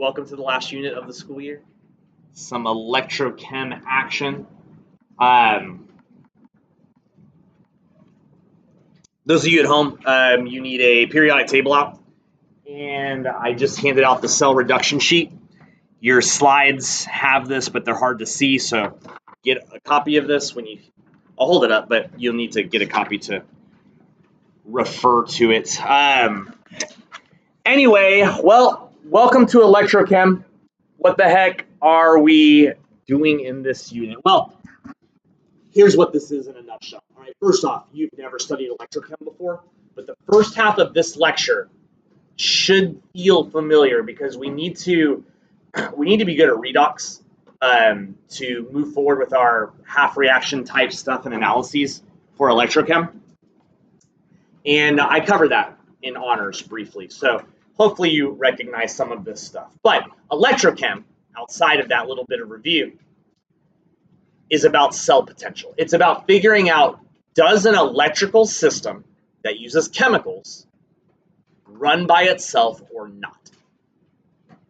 Welcome to the last unit of the school year. Some electrochem action. Those of you at home, you need a periodic table out, and I just handed out the cell reduction sheet. Your slides have this, but they're hard to see, so get a copy of this when you. I'll hold it up, but you'll need to get a copy to refer to it. Anyway, well, welcome to electrochem. What the heck are we doing in this unit? Well, here's what this is in a nutshell. All right, first off, you've never studied electrochem before, but the first half of this lecture should feel familiar because we need to be good at REDOX to move forward with our half reaction type stuff and analyses for electrochem. And I cover that in honors briefly. So hopefully you recognize some of this stuff. But electrochem, outside of that little bit of review, is about cell potential. It's about figuring out, does an electrical system that uses chemicals run by itself or not?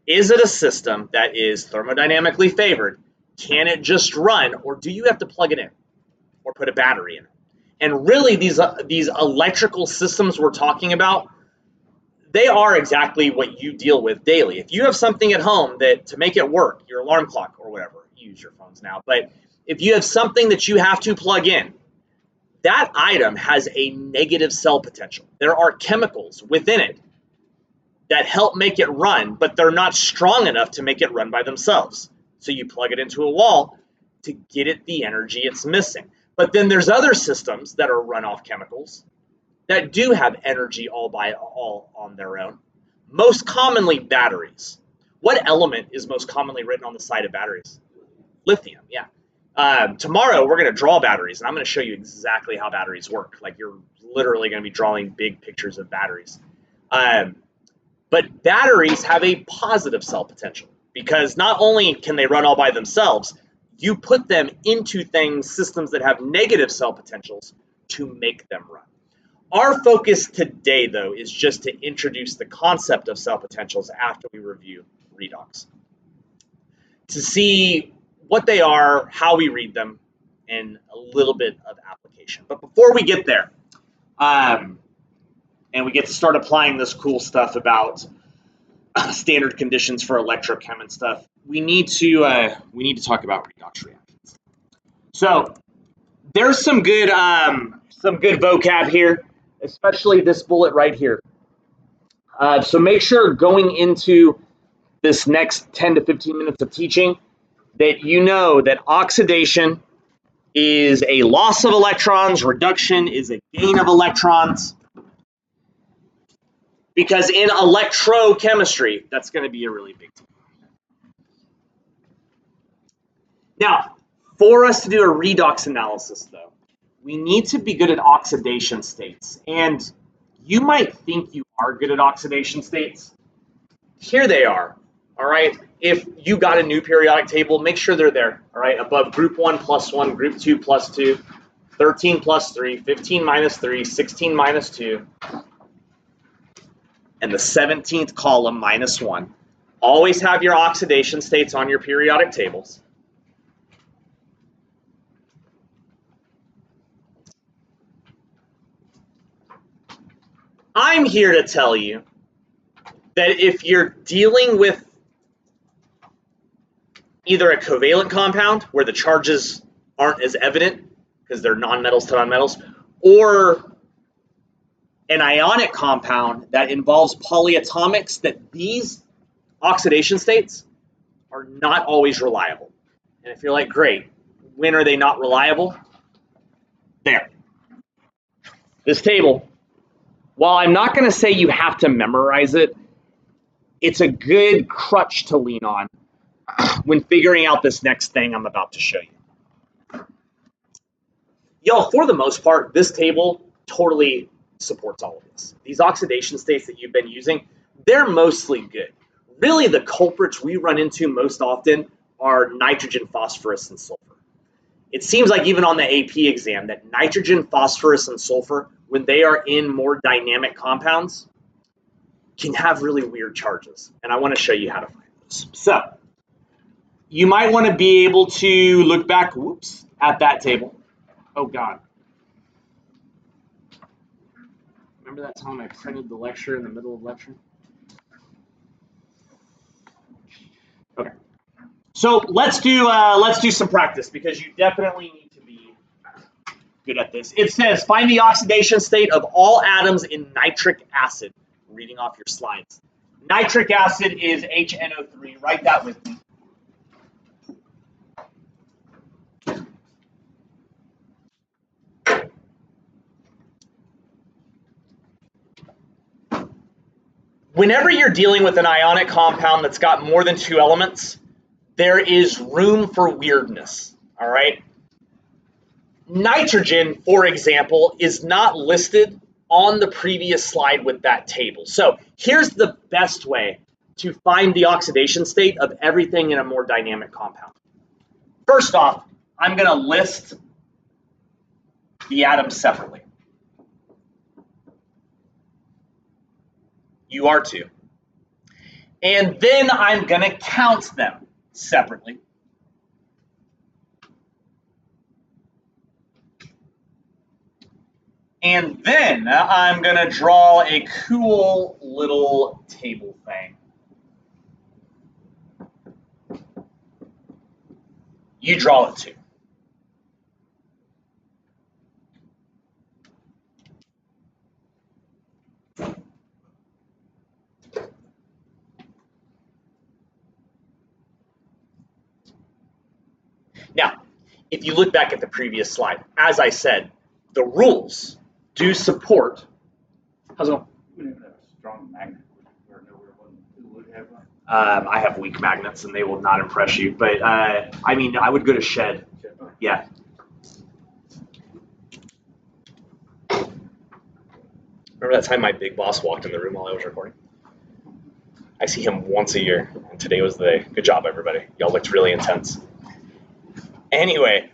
Is it a system that is thermodynamically favored? Can it just run, or do you have to plug it in or put a battery in it? And really, these electrical systems we're talking about, they are exactly what you deal with daily. If you have something at home that to make it work, your alarm clock or whatever, you use your phones now, but if you have something that you have to plug in, that item has a negative cell potential. There are chemicals within it that help make it run, but they're not strong enough to make it run by themselves. So you plug it into a wall to get it the energy it's missing. But then there's other systems that are run off chemicals that do have energy all on their own. Most commonly batteries. What element is most commonly written on the side of batteries? Lithium, yeah. Tomorrow we're going to draw batteries, and I'm going to show you exactly how batteries work. Like, you're literally going to be drawing big pictures of batteries. But batteries have a positive cell potential because not only can they run all by themselves, you put them into systems that have negative cell potentials to make them run. Our focus today, though, is just to introduce the concept of cell potentials after we review REDOX, to see what they are, how we read them, and a little bit of application. But before we get there, and we get to start applying this cool stuff about standard conditions for electrochem and stuff, we need to talk about redox reactions. So there's some good vocab here, especially this bullet right here. So make sure going into this next 10 to 15 minutes of teaching that you know that oxidation is a loss of electrons, reduction is a gain of electrons. Because in electrochemistry, that's going to be a really big deal. Now, for us to do a redox analysis, though, we need to be good at oxidation states. And you might think you are good at oxidation states. Here they are, all right? If you got a new periodic table, make sure they're there, all right? Above group 1 plus 1, group 2 plus 2, 13 plus 3, 15 minus 3, 16 minus 2, and the 17th column minus 1. Always have your oxidation states on your periodic tables. I'm here to tell you that if you're dealing with either a covalent compound where the charges aren't as evident because they're nonmetals to nonmetals, or an ionic compound that involves polyatomics, that these oxidation states are not always reliable. And if you're like, great, when are they not reliable? There. This table, while I'm not going to say you have to memorize it, it's a good crutch to lean on when figuring out this next thing I'm about to show you. Y'all, for the most part, this table totally supports all of this. These oxidation states that you've been using, they're mostly good. Really, the culprits we run into most often are nitrogen, phosphorus, and sulfur. It seems like even on the AP exam that nitrogen, phosphorus, and sulfur, when they are in more dynamic compounds, can have really weird charges. And I want to show you how to find those. So you might want to be able to look back, whoops, at that table. Oh God. Remember that time I printed the lecture in the middle of lecture? Okay. So let's do some practice because you definitely need to be good at this. It says find the oxidation state of all atoms in nitric acid. Reading off your slides. Nitric acid is HNO3. Write that with me. Whenever you're dealing with an ionic compound that's got more than 2 elements, there is room for weirdness, all right? Nitrogen, for example, is not listed on the previous slide with that table. So here's the best way to find the oxidation state of everything in a more dynamic compound. First off, I'm going to list the atoms separately. You are too. And then I'm going to count them separately. And then I'm going to draw a cool little table thing. You draw it too. Now, if you look back at the previous slide, as I said, the rules do support. How's it going? We have a strong magnet, or no, who would have one? I have weak magnets, and they will not impress you. But I mean, I would go to shed. Yeah. Remember that time my big boss walked in the room while I was recording? I see him once a year, and today was the day. Good job, everybody. Y'all looked really intense. Anyway,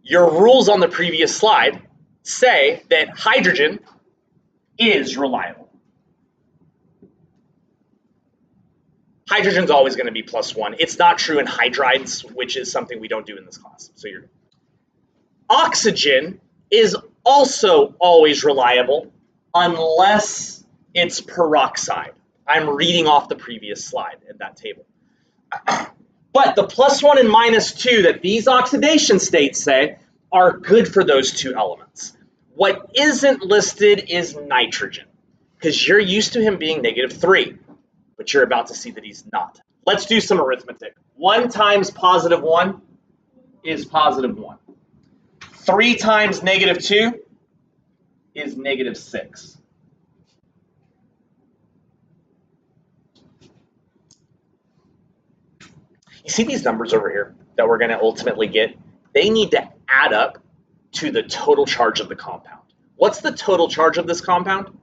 your rules on the previous slide say that hydrogen is reliable. Hydrogen's always going to be +1. It's not true in hydrides, which is something we don't do in this class. So you're Oxygen is also always reliable unless it's peroxide. I'm reading off the previous slide at that table. But the +1 and -2 that these oxidation states say are good for those 2 elements. What isn't listed is nitrogen, because you're used to him being -3, but you're about to see that he's not. Let's do some arithmetic. 1 times +1 is +1. 3 times -2 is -6. You see these numbers over here that we're going to ultimately get? They need to add up to the total charge of the compound. What's the total charge of this compound?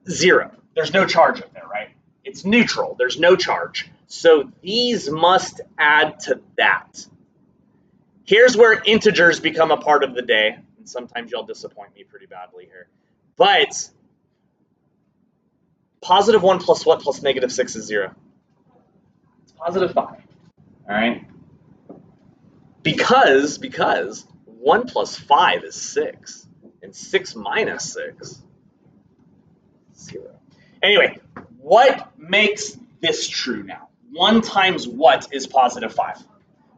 0. There's no charge up there, right? It's neutral. There's no charge. So these must add to that. Here's where integers become a part of the day. And sometimes y'all disappoint me pretty badly here. But +1 plus what plus -6 is 0? It's +5. All right? Because 1 plus 5 is 6. And 6 minus 6, 0. Anyway, what makes this true now? 1 times what is +5?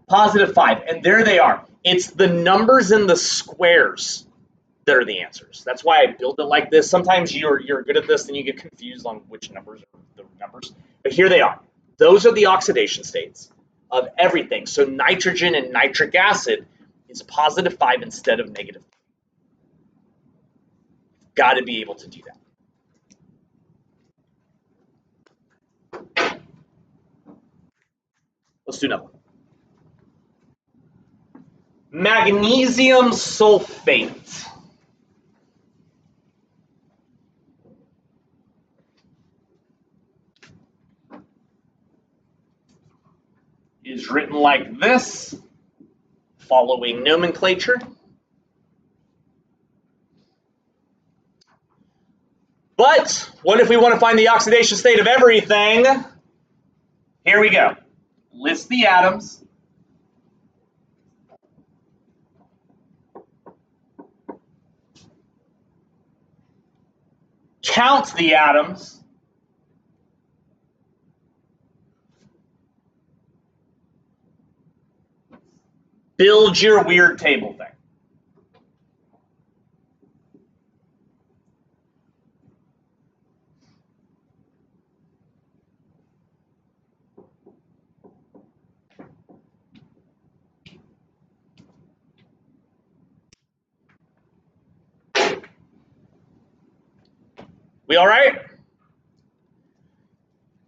+5. And there they are. It's the numbers in the squares that are the answers. That's why I build it like this. Sometimes you're good at this and you get confused on which numbers are the numbers. But here they are. Those are the oxidation states of everything. So nitrogen and nitric acid is +5 instead of -3. Got to be able to do that. Let's do another one. Magnesium sulfate. Is written like this, following nomenclature. But what if we want to find the oxidation state of everything? Here we go. List the atoms. Count the atoms. Build your weird table thing. We all right?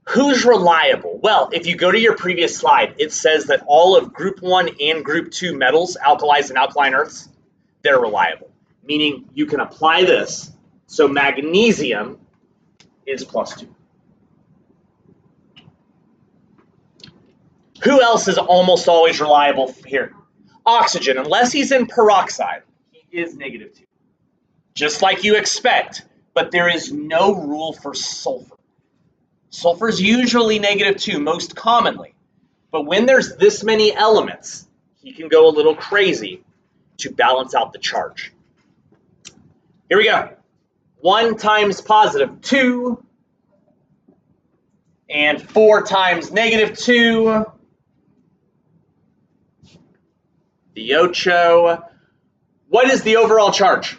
Who's reliable? Well, if you go to your previous slide, it says that all of group 1 and group 2 metals, alkalis and alkaline earths, they're reliable. Meaning you can apply this. So magnesium is +2. Who else is almost always reliable here? Oxygen, unless he's in peroxide, he is -2. Just like you expect, but there is no rule for sulfur. Sulfur is usually -2, most commonly. But when there's this many elements, he can go a little crazy to balance out the charge. Here we go. 1 times +2 and 4 times -2. The ocho. What is the overall charge?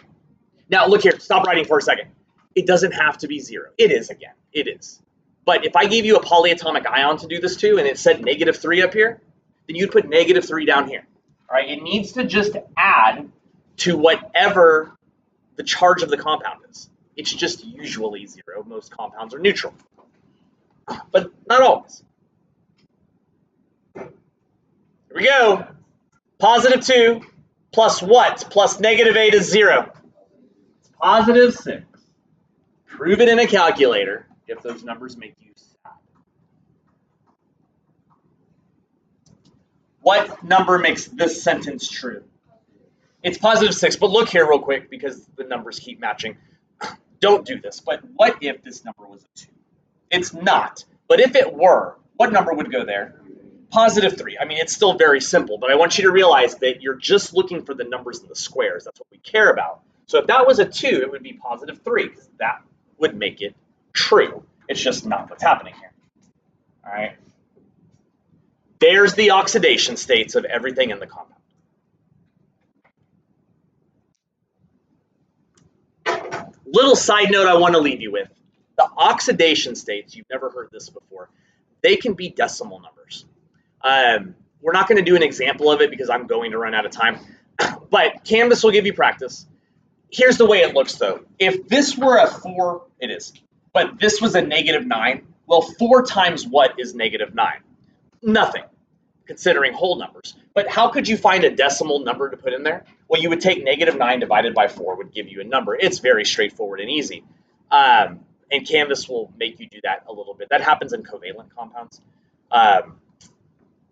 Now look here, stop writing for a second. It doesn't have to be 0. It is again, it is. But if I gave you a polyatomic ion to do this to and it said -3 up here, then you'd put -3 down here. All right, it needs to just add to whatever the charge of the compound is. It's just usually 0. Most compounds are neutral, but not always. Here we go. +2 plus what? Plus -8 is 0. It's +6. Prove it in a calculator if those numbers make you sad. What number makes this sentence true? It's +6, but look here real quick because the numbers keep matching. Don't do this, but what if this number was a 2? It's not, but if it were, what number would go there? +3. I mean, it's still very simple, but I want you to realize that you're just looking for the numbers in the squares. That's what we care about. So if that was a 2, it would be +3 because that would make it true. It's just not what's happening here. All right. There's the oxidation states of everything in the compound. Little side note I want to leave you with. The oxidation states, you've never heard this before, they can be decimal numbers. We're not going to do an example of it because I'm going to run out of time, but Canvas will give you practice. Here's the way it looks though. If this were a 4, it is, but this was a -9, well, 4 times what is -9? Nothing, considering whole numbers. But how could you find a decimal number to put in there? Well, you would take -9 divided by 4 would give you a number. It's very straightforward and easy. And Canvas will make you do that a little bit. That happens in covalent compounds.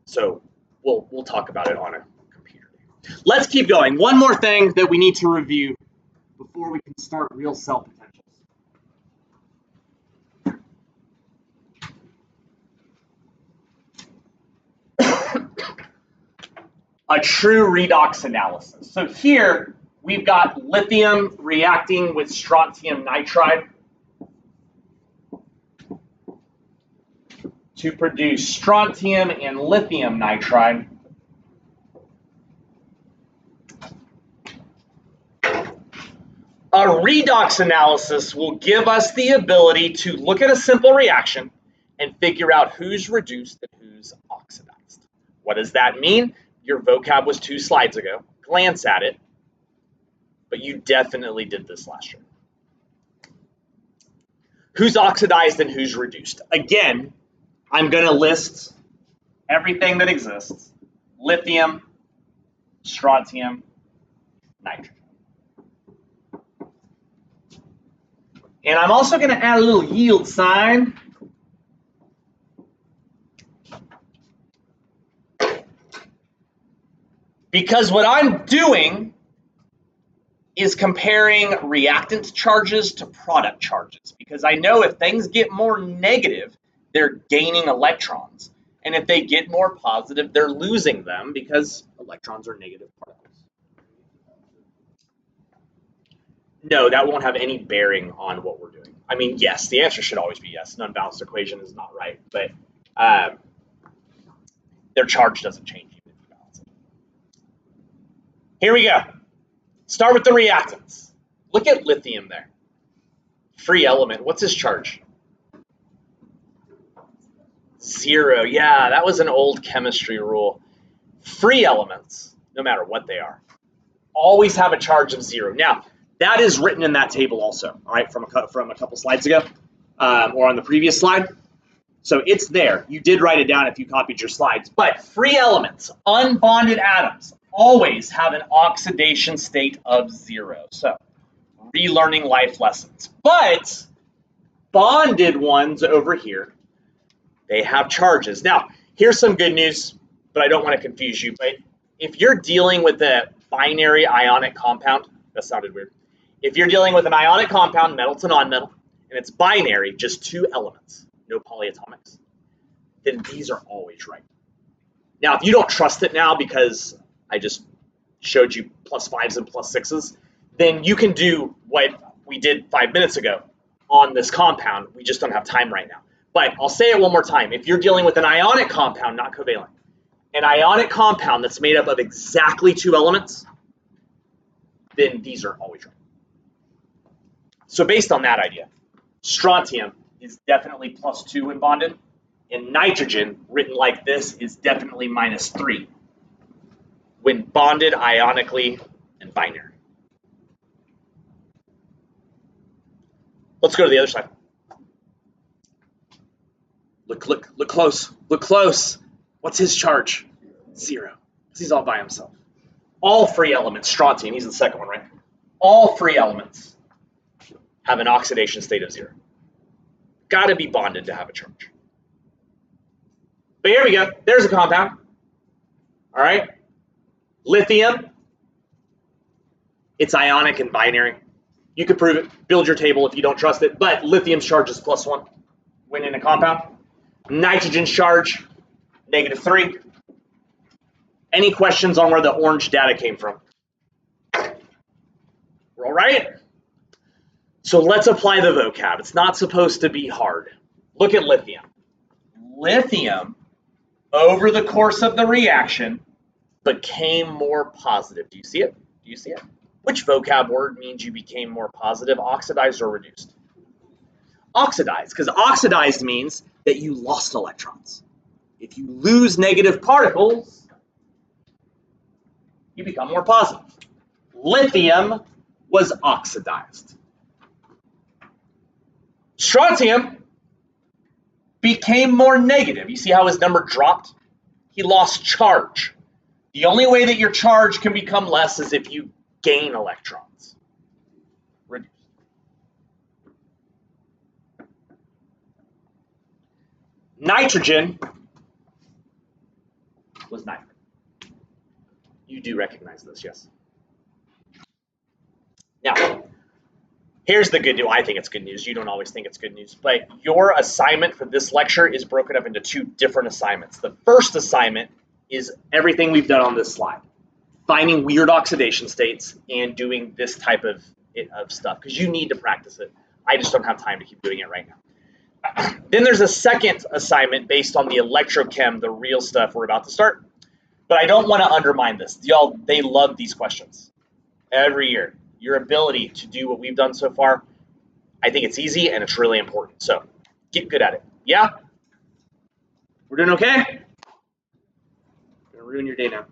So we'll talk about it on a computer. Let's keep going. One more thing that we need to review before we can start real cell potentials. A true redox analysis. So here we've got lithium reacting with strontium nitride to produce strontium and lithium nitride. A redox analysis will give us the ability to look at a simple reaction and figure out who's reduced and who's oxidized. What does that mean? Your vocab was 2 slides ago. Glance at it, but you definitely did this last year. Who's oxidized and who's reduced? Again, I'm going to list everything that exists. Lithium, strontium, nitrogen. And I'm also going to add a little yield sign. Because what I'm doing is comparing reactant charges to product charges, because I know if things get more negative, they're gaining electrons. And if they get more positive, they're losing them because electrons are negative particles. No, that won't have any bearing on what we're doing. I mean, yes, the answer should always be yes. An unbalanced equation is not right, but their charge doesn't change even if you balance it. Here we go. Start with the reactants. Look at lithium there. Free element. What's his charge? 0. Yeah, that was an old chemistry rule. Free elements, no matter what they are, always have a charge of 0. Now, that is written in that table also, all right, from a couple slides ago, or on the previous slide. So it's there. You did write it down if you copied your slides. But free elements, unbonded atoms, always have an oxidation state of 0. So relearning life lessons. But bonded ones over here, they have charges. Now, here's some good news, but I don't want to confuse you. But if you're dealing with a binary ionic compound, that sounded weird. If you're dealing with an ionic compound, metal to nonmetal, and it's binary, just 2 elements, no polyatomics, then these are always right. Now, if you don't trust it now because I just showed you +5s and +6s, then you can do what we did 5 minutes ago on this compound. We just don't have time right now. But I'll say it one more time. If you're dealing with an ionic compound, not covalent, an ionic compound that's made up of exactly 2 elements, then these are always right. So based on that idea, strontium is definitely +2 when bonded, and nitrogen, written like this, is definitely -3 when bonded ionically and binary. Let's go to the other side. Look close. Look close. What's his charge? 0. Because he's all by himself. All free elements, strontium, he's the second one, right? All free elements have an oxidation state of 0. Got to be bonded to have a charge. But here we go. There's a compound. All right. Lithium. It's ionic and binary. You could prove it. Build your table if you don't trust it. But lithium's charge is +1 when in a compound. Nitrogen's charge, -3. Any questions on where the orange data came from? We're all right? So let's apply the vocab. It's not supposed to be hard. Look at lithium. Lithium, over the course of the reaction, became more positive. Do you see it? Do you see it? Which vocab word means you became more positive, oxidized or reduced? Oxidized, because oxidized means that you lost electrons. If you lose negative particles, you become more positive. Lithium was oxidized. Strontium became more negative. You see how his number dropped? He lost charge. The only way that your charge can become less is if you gain electrons. Reduce. Nitrogen was 9. You do recognize this, yes? Now, here's the good news. I think it's good news. You don't always think it's good news. But your assignment for this lecture is broken up into 2 different assignments. The first assignment is everything we've done on this slide. Finding weird oxidation states and doing this type of stuff because you need to practice it. I just don't have time to keep doing it right now. Then there's a second assignment based on the electrochem, the real stuff we're about to start. But I don't want to undermine this. Y'all, they love these questions every year. Your ability to do what we've done so far, I think it's easy and it's really important. So get good at it. Yeah? We're doing okay? I'm gonna ruin your day now.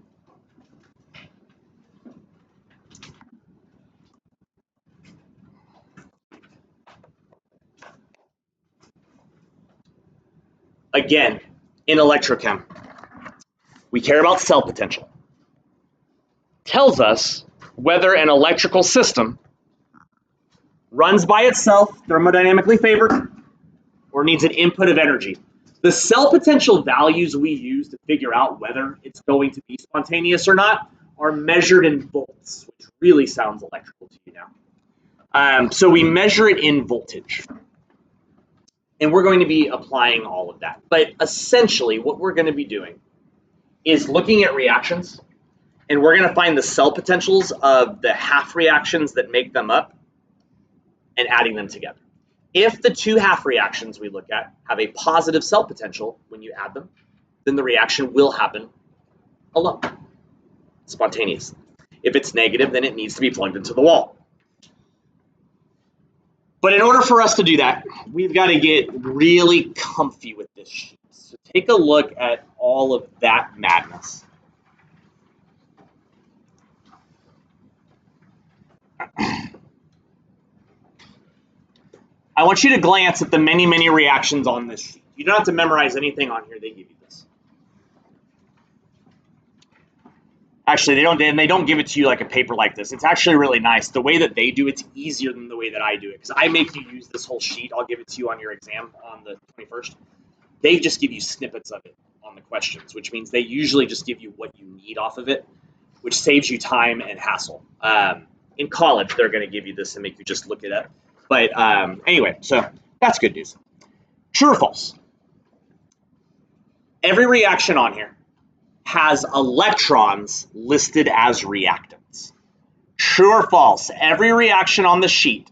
Again, in electrochem, we care about cell potential. Tells us whether an electrical system runs by itself, thermodynamically favored, or needs an input of energy. The cell potential values we use to figure out whether it's going to be spontaneous or not are measured in volts, which really sounds electrical to you now. So we measure it in voltage. And we're going to be applying all of that. But essentially, what we're going to be doing is looking at reactions, and we're going to find the cell potentials of the half reactions that make them up and adding them together. If the two half reactions we look at have a positive cell potential when you add them, then the reaction will happen alone, spontaneously. If it's negative, then it needs to be plugged into the wall. But in order for us to do that, we've got to get really comfy with this sheet. So take a look at all of that madness. I want you to glance at the many, many reactions on this sheet. You don't have to memorize anything on here. They give you this. Actually, they don't give it to you like a paper like this. It's actually really nice. The way that they do it's easier than the way that I do it, because I make you use this whole sheet. I'll give it to you on your exam on the 21st. They just give you snippets of it on the questions, which means they usually just give you what you need off of it, which saves you time and hassle. In college, they're going to give you this and make you just look it up. But anyway, so that's good news. True or false? Every reaction on here has electrons listed as reactants. True or false? Every reaction on the sheet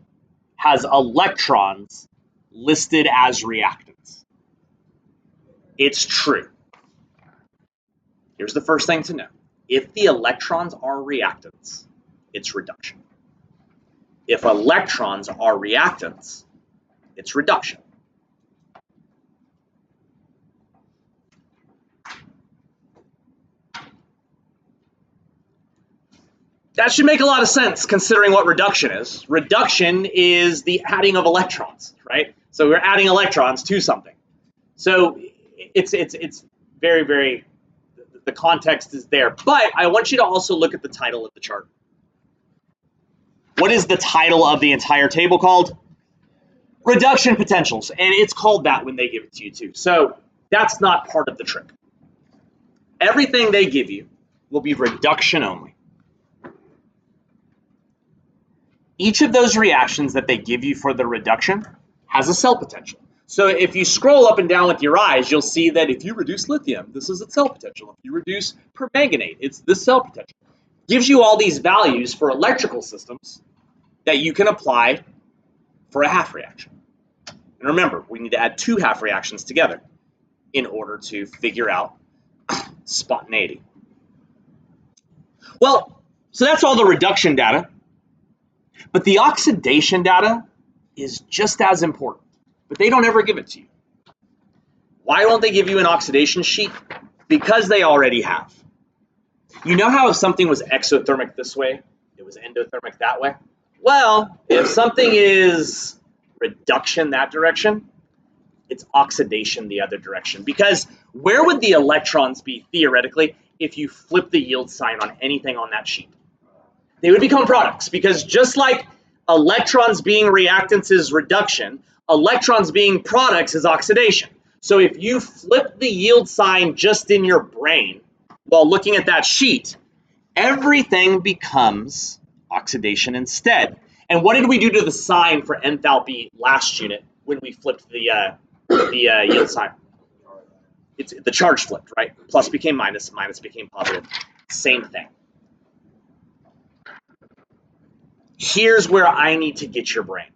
has electrons listed as reactants. It's true. Here's the first thing to know. If the electrons are reactants, it's reduction. If electrons are reactants, it's reduction. That should make a lot of sense considering what reduction is. Reduction is the adding of electrons, right? So we're adding electrons to something. So it's very, very, the context is there. But I want you to also look at the title of the chart. What is the title of the entire table called? Reduction potentials. And it's called that when they give it to you too. So that's not part of the trick. Everything they give you will be reduction only. Each of those reactions that they give you for the reduction has a cell potential. So if you scroll up and down with your eyes, you'll see that if you reduce lithium, this is its cell potential. If you reduce permanganate, it's this cell potential. Gives you all these values for electrical systems that you can apply for a half reaction. And remember, we need to add two half reactions together in order to figure out spontaneity. Well, so that's all the reduction data. But the oxidation data is just as important, but they don't ever give it to you. Why won't they give you an oxidation sheet? Because they already have. You know how if something was exothermic this way, it was endothermic that way? Well, if something is reduction that direction, it's oxidation the other direction. Because where would the electrons be theoretically if you flip the yield sign on anything on that sheet? They would become products, because just like electrons being reactants is reduction, electrons being products is oxidation. So if you flip the yield sign just in your brain while looking at that sheet, everything becomes oxidation instead. And what did we do to the sign for enthalpy last unit when we flipped the yield sign? The charge flipped, right? Plus became minus, minus became positive. Same thing. Here's where I need to get your brain.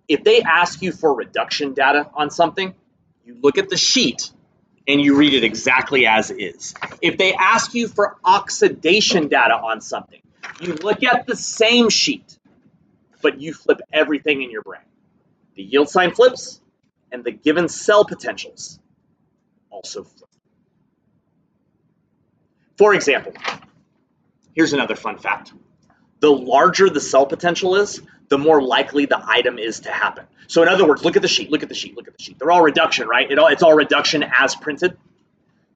If they ask you for reduction data on something, you look at the sheet and you read it exactly as is. If they ask you for oxidation data on something, you look at the same sheet, but you flip everything in your brain. The yield sign flips, and the given cell potentials also flip. For example, here's another fun fact. The larger the cell potential is, the more likely the item is to happen. So in other words, look at the sheet, look at the sheet, look at the sheet. They're all reduction, right? It's all reduction as printed.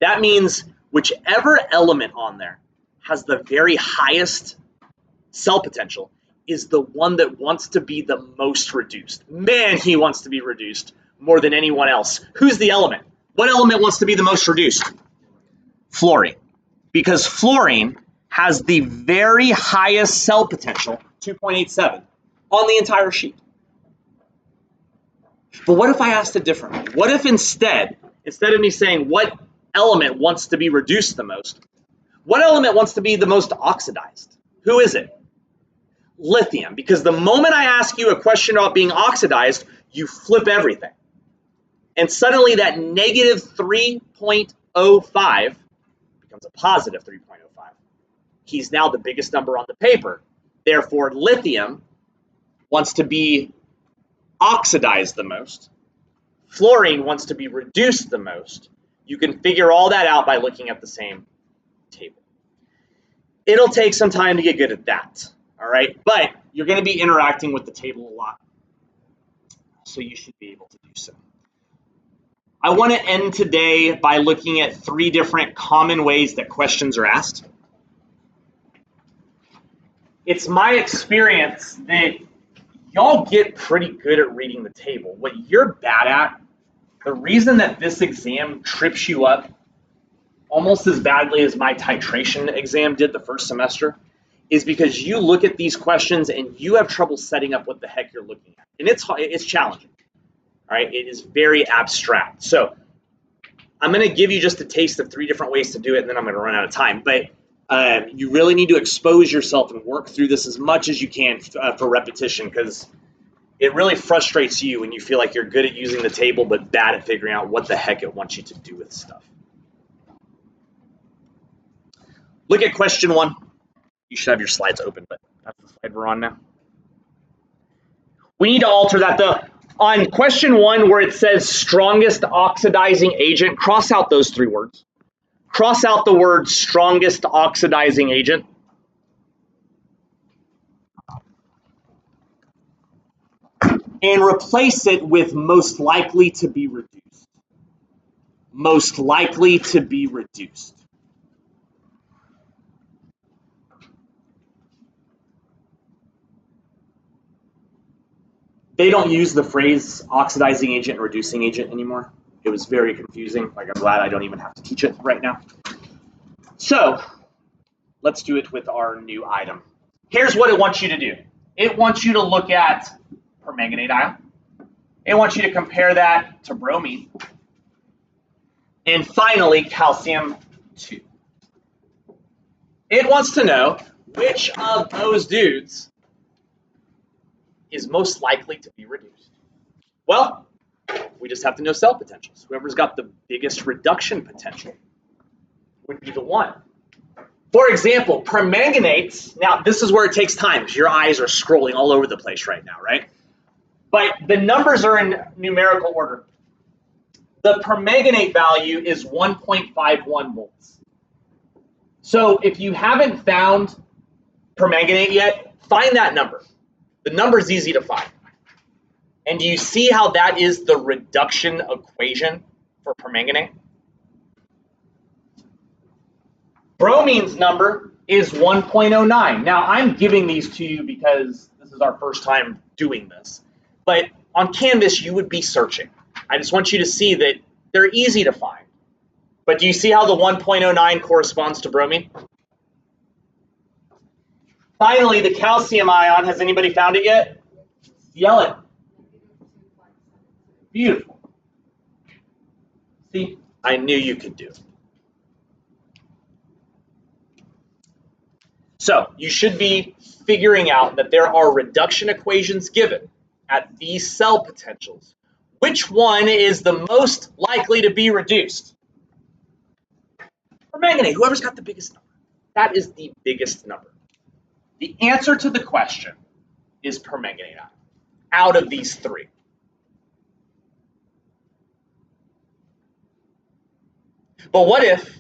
That means whichever element on there has the very highest cell potential is the one that wants to be the most reduced. Man, he wants to be reduced more than anyone else. Who's the element? What element wants to be the most reduced? Fluorine. because fluorine has the very highest cell potential, 2.87, on the entire sheet. But what if I asked it differently? What if instead of me saying what element wants to be reduced the most, what element wants to be the most oxidized? Who is it? Lithium. Because the moment I ask you a question about being oxidized, you flip everything. And suddenly that negative 3.05 becomes a positive 3.05. He's now the biggest number on the paper. Therefore, lithium wants to be oxidized the most. Fluorine wants to be reduced the most. You can figure all that out by looking at the same table. It'll take some time to get good at that, all right? But you're going to be interacting with the table a lot, so you should be able to do so. I want to end today by looking at 3 different common ways that questions are asked. It's my experience that y'all get pretty good at reading the table. What you're bad at, the reason that this exam trips you up almost as badly as my titration exam did the first semester, is because you look at these questions and you have trouble setting up what the heck you're looking at. And it's challenging, all right? It is very abstract. So I'm going to give you just a taste of 3 different ways to do it, and then I'm going to run out of time. But you really need to expose yourself and work through this as much as you can for repetition, because it really frustrates you when you feel like you're good at using the table but bad at figuring out what the heck it wants you to do with stuff. Look at question 1. You should have your slides open, but that's the slide we're on now. We need to alter that. On question 1, where it says strongest oxidizing agent, cross out those 3 words. Cross out the word strongest oxidizing agent. And replace it with most likely to be reduced. Most likely to be reduced. They don't use the phrase oxidizing agent and reducing agent anymore. It was very confusing. Like, I'm glad I don't even have to teach it right now. So let's do it with our new item. Here's what it wants you to do. It wants you to look at permanganate ion. It wants you to compare that to bromine. And finally, calcium 2. It wants to know which of those dudes is most likely to be reduced. Well, we just have to know cell potentials. Whoever's got the biggest reduction potential would be the one. For example, permanganates, now this is where it takes time because your eyes are scrolling all over the place right now, right? But the numbers are in numerical order. The permanganate value is 1.51 volts. So if you haven't found permanganate yet, find that number. The number is easy to find. And do you see how that is the reduction equation for permanganate? Bromine's number is 1.09. Now, I'm giving these to you because this is our first time doing this. But on Canvas, you would be searching. I just want you to see that they're easy to find. But do you see how the 1.09 corresponds to bromine? Finally, the calcium ion. Has anybody found it yet? Yell it. Beautiful. See, I knew you could do it. So you should be figuring out that there are reduction equations given at these cell potentials. Which one is the most likely to be reduced? Permanganate, whoever's got the biggest number. That is the biggest number. The answer to the question is permanganate ion out of these 3. But what if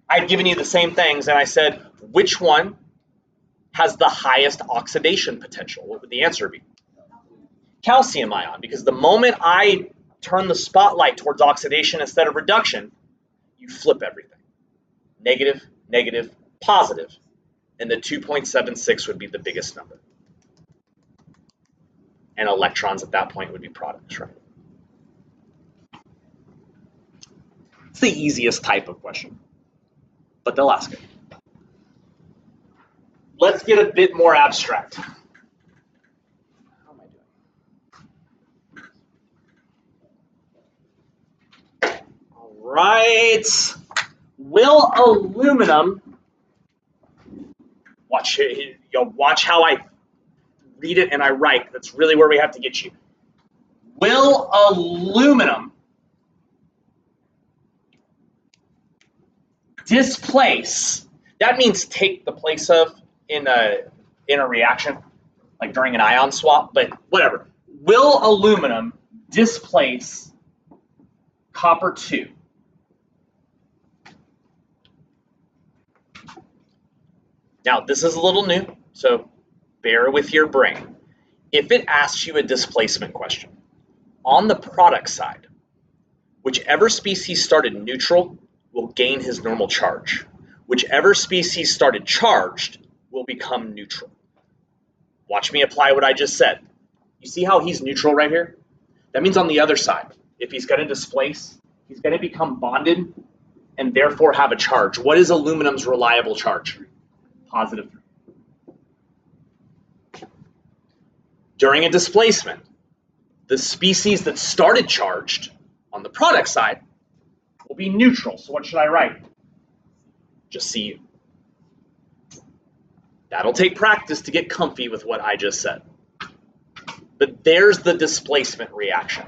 I'd given you the same things and I said, which one has the highest oxidation potential? What would the answer be? Calcium ion, because the moment I turn the spotlight towards oxidation instead of reduction, you flip everything. Negative, negative, positive. And the 2.76 would be the biggest number. And electrons at that point would be products, right? It's the easiest type of question. but they'll ask it. Let's get a bit more abstract. How am I doing? All right. Will aluminum, watch how I read it and I write. That's really where we have to get you. Will aluminum displace, that means take the place of in a reaction, like during an ion swap, but whatever. Will aluminum displace copper 2? Now, this is a little new, so bear with your brain. If it asks you a displacement question, on the product side, whichever species started neutral will gain his normal charge. Whichever species started charged will become neutral. Watch me apply what I just said. You see how he's neutral right here? That means on the other side, if he's going to displace, he's going to become bonded and therefore have a charge. What is aluminum's reliable charge? +3. During a displacement, the species that started charged on the product side will be neutral. So what should I write? Just Cu. That'll take practice to get comfy with what I just said. But there's the displacement reaction.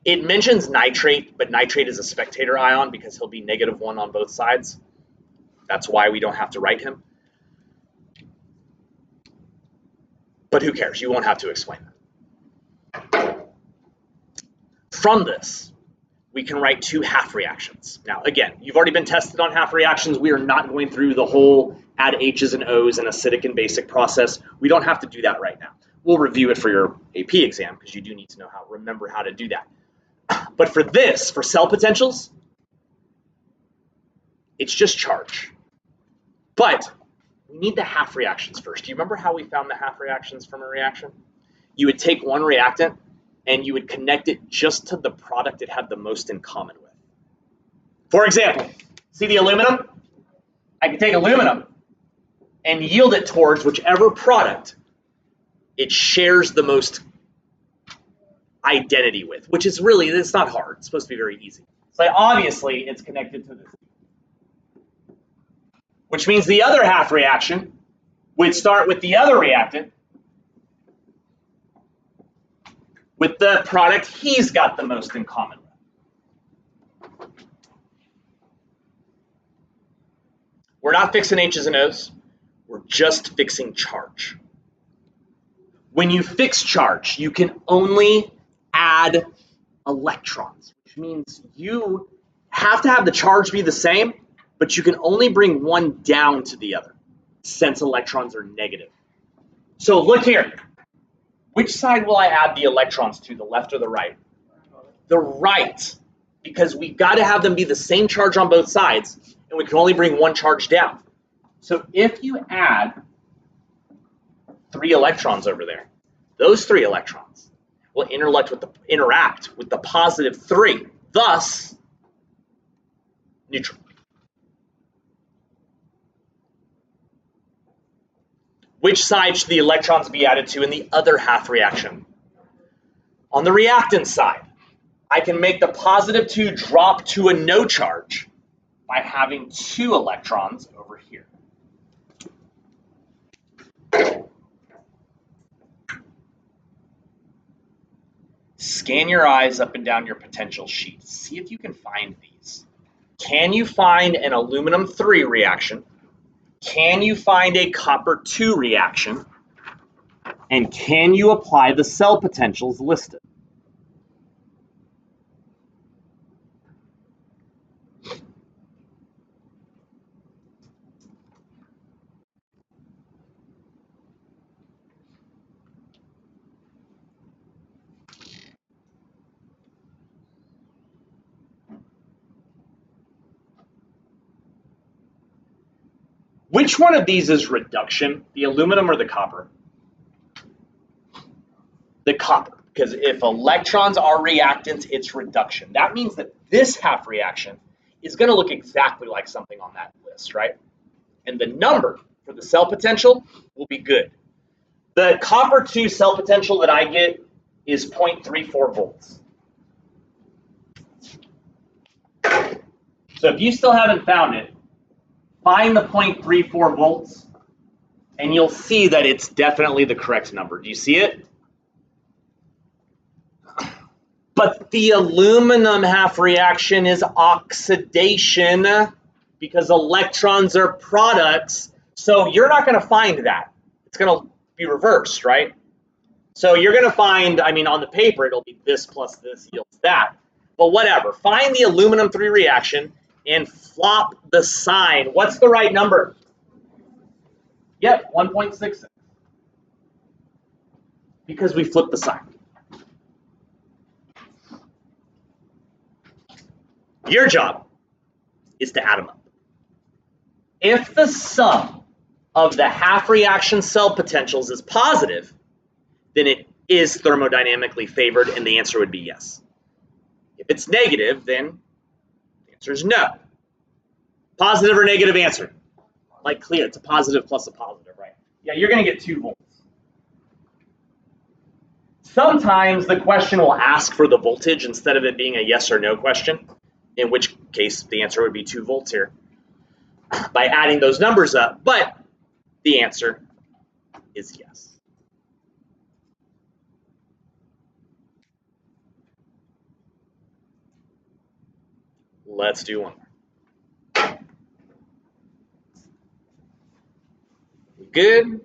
It mentions nitrate, but nitrate is a spectator ion because he'll be -1 on both sides. That's why we don't have to write him. But who cares? You won't have to explain that. From this, we can write 2 half reactions. Now, again, you've already been tested on half reactions. We are not going through the whole add H's and O's and acidic and basic process. We don't have to do that right now. We'll review it for your AP exam because you do need to remember how to do that. But for this, for cell potentials, it's just charge. But we need the half reactions first. Do you remember how we found the half reactions from a reaction? You would take one reactant and you would connect it just to the product it had the most in common with. For example, see the aluminum? I can take aluminum and yield it towards whichever product it shares the most identity with, which is really, it's not hard. It's supposed to be very easy. So obviously it's connected to this, which means the other half reaction would start with the other reactant with the product he's got the most in common with. We're not fixing H's and O's. We're just fixing charge. When you fix charge, you can only add electrons, which means you have to have the charge be the same, but you can only bring one down to the other since electrons are negative. So look here. Which side will I add the electrons to, the left or the right? The right, because we've got to have them be the same charge on both sides, and we can only bring one charge down. So if you add 3 electrons over there, those 3 electrons will interact with the +3, thus neutral. Which side should the electrons be added to in the other half reaction? On the reactant side, I can make the +2 drop to a no charge by having 2 electrons over here. Scan your eyes up and down your potential sheet. See if you can find these. Can you find an aluminum 3 reaction? Can you find a copper 2 reaction? And can you apply the cell potentials listed? Which one of these is reduction, the aluminum or the copper? The copper, because if electrons are reactants, it's reduction. That means that this half reaction is going to look exactly like something on that list. this, right? And the number for the cell potential will be good. The copper 2 cell potential that I get is 0.34 volts. So if you still haven't found it, find the 0.34 volts, and you'll see that it's definitely the correct number. Do you see it? But the aluminum half reaction is oxidation because electrons are products. So you're not going to find that. It's going to be reversed, right? So you're going to find, I mean, on the paper, it'll be this plus this yields that. But whatever. Find the aluminum 3 reaction and flop the sign. What's the right number? Yep, 1.66. Because we flipped the sign. Your job is to add them up. If the sum of the half reaction cell potentials is positive, then it is thermodynamically favored, and the answer would be yes. If it's negative, then the answer is no. Positive or negative answer? Like clear, it's a positive plus a positive, right? Yeah, you're going to get 2 volts. Sometimes the question will ask for the voltage instead of it being a yes or no question, in which case the answer would be 2 volts here by adding those numbers up, but the answer is yes. Let's do one more. Good.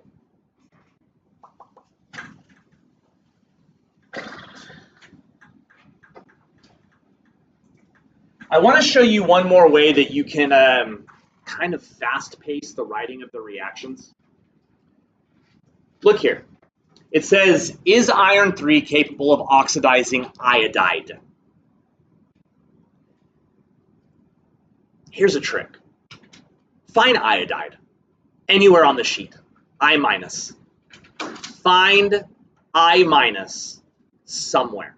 I want to show you one more way that you can kind of fast-pace the writing of the reactions. Look here. It says, is iron 3 capable of oxidizing iodide? Here's a trick. Find iodide anywhere on the sheet. I minus. Find I minus somewhere.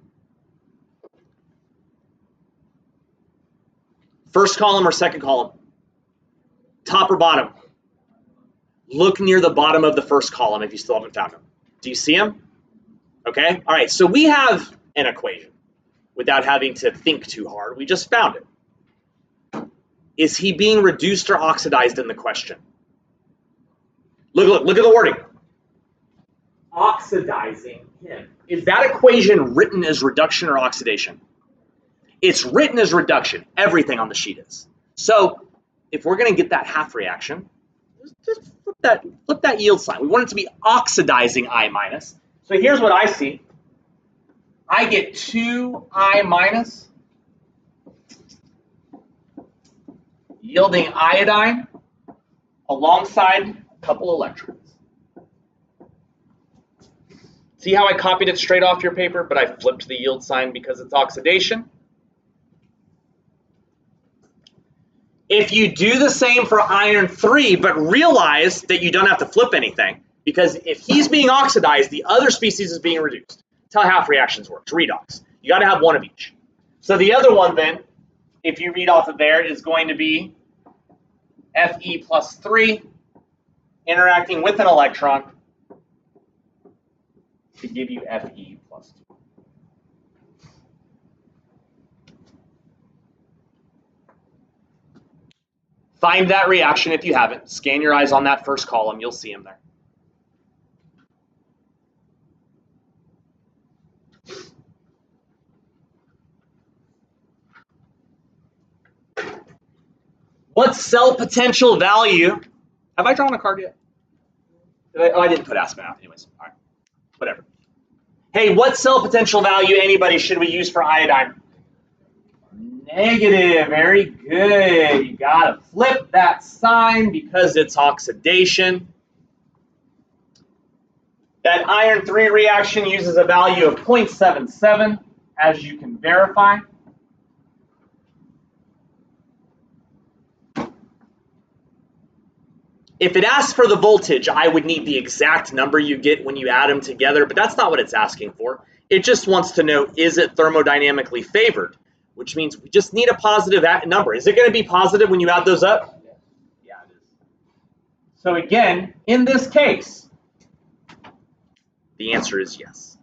First column or second column? Top or bottom? Look near the bottom of the first column if you still haven't found them. Do you see them? Okay. All right. So we have an equation without having to think too hard. We just found it. Is he being reduced or oxidized in the question? Look at the wording. Oxidizing him. Is that equation written as reduction or oxidation? It's written as reduction. Everything on the sheet is. So if we're going to get that half reaction, just flip that yield sign. We want it to be oxidizing I minus. So here's what I see. I get 2I minus yielding iodine alongside a couple electrons. See how I copied it straight off your paper, but I flipped the yield sign because it's oxidation? If you do the same for iron 3, but realize that you don't have to flip anything, because if he's being oxidized, the other species is being reduced. That's how half reactions works, redox. You got to have one of each. So the other one then, if you read off of there, is going to be Fe plus 3 interacting with an electron to give you Fe plus 2. Find that reaction if you haven't. Scan your eyes on that first column. You'll see them there. What cell potential value? Have I drawn a card yet? I didn't put Aspen out. Anyways, all right, whatever. Hey, what cell potential value, anybody, should we use for iodine? Negative. Very good. You got to flip that sign because it's oxidation. That iron 3 reaction uses a value of 0.77, as you can verify. If it asks for the voltage, I would need the exact number you get when you add them together, but that's not what it's asking for. It just wants to know, is it thermodynamically favored? Which means we just need a positive number. Is it going to be positive when you add those up? So again, in this case, the answer is yes.